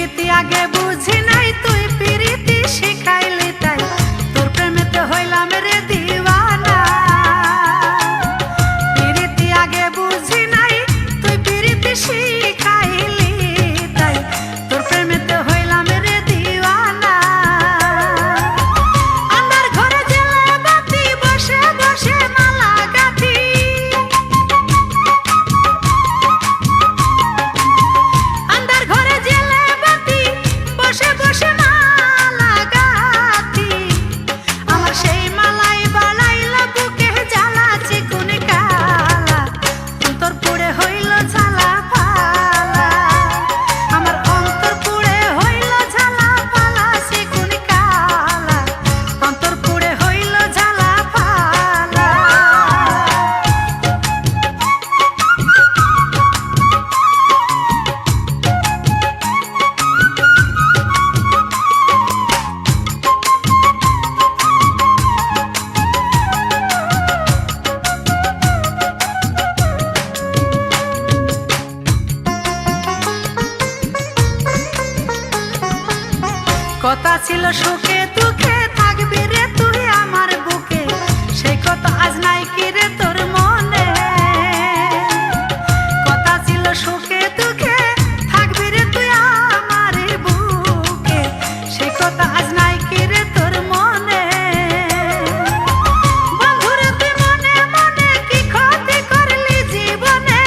পিরিতি আগে বুঝি নাই, তুই পিরিতি শিখাইলি তাই তোর প্রেমেতে হইলাম রে দিওয়ানা। পিরিতি আগে বুঝি নাই, তুই পিরিতি শিখাইলি তাই তোর প্রেমেতে হইলাম রে দিওয়ানা। আন্ধার ঘরে জেলে বাতি বসে বসে মালা গাঁথি, আন্ধার ঘরে জেলে বাতি বসে বসে মালা গাঁথি। আমার সেই মালাই বাড়াইলা বুকে জ্বালা চিকুন কালা, অন্তর পুড়ে হইল ঝালা পালা। আমার অন্তর পুড়ে হইল ঝালা পালা চিকুন কালা, অন্তর পুড়ে হইল ঝালা পালা। কথা ছিল সুখে দুঃখে থাকবি রে তুই আমার বুকে, সেই কথা আজ নাই কি রে তোর মনে। কথা ছিল সুখে দুঃখে থাকবি রে তুই আমার বুকে, সেই কথা আজ নাই কি রে তোর মনে। বন্ধুরে তুই মনে মনে কি ক্ষতি করলি জীবনে,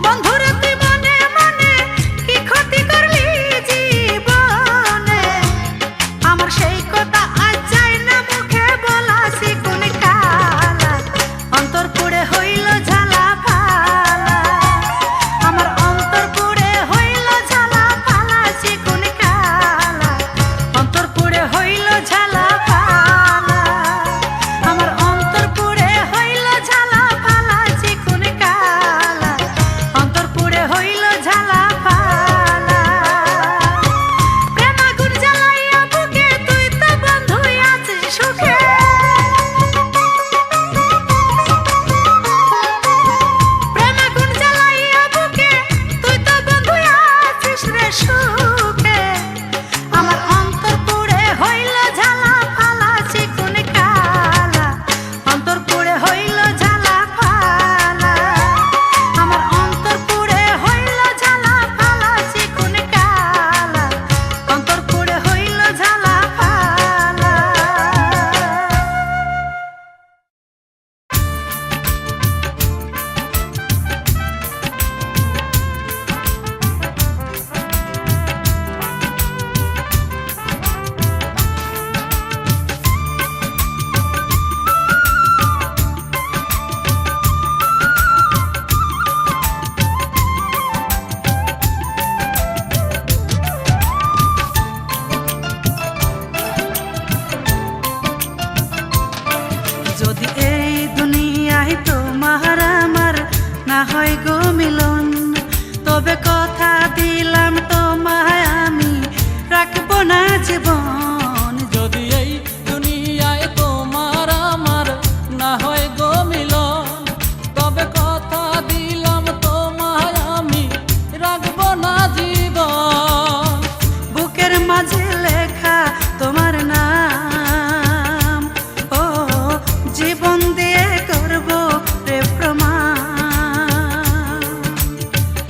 বন্ধুরে তুই মনে মনে কি ক্ষতি করলি জীবনে। আমার সেই কথা আজ যায় না মুখে বলা চিকুন কালা, অন্তর পুড়ে হইল ঝালা পালা। আমার অন্তর পুড়ে হইল ঝালা পালা চিকুন কালা, অন্তর পুড়ে হইল ঝালা পালা। আমার অন্তর পুড়ে হইল ঝালা পালা চিকুন কালা, অন্তর পুড়ে হইল ঝালা পালা। প্রেম আগুন জ্বালাইয়া বুকে তুই তো বন্ধুই আছিস সুখে, প্রেম আগুন জ্বালাইয়া বুকে তুই তো বন্ধুই আছিস রে সুখে। আমার অন্তর পুড়ে হইল ঝালা পালা চিকুন কালা, অন্তর পুড়ে হইল ঝালা পালা। আমার অন্তর পুড়ে হইল ঝালা পালা চিকুন কালা, অন্তর পুড়ে হইল ঝালা পালা। যদি এই দুনিয়ায় তোমার আমার না হয় গো মিলন, তবে কথা দিলাম তোমায় আমি রাখবো না জীবন।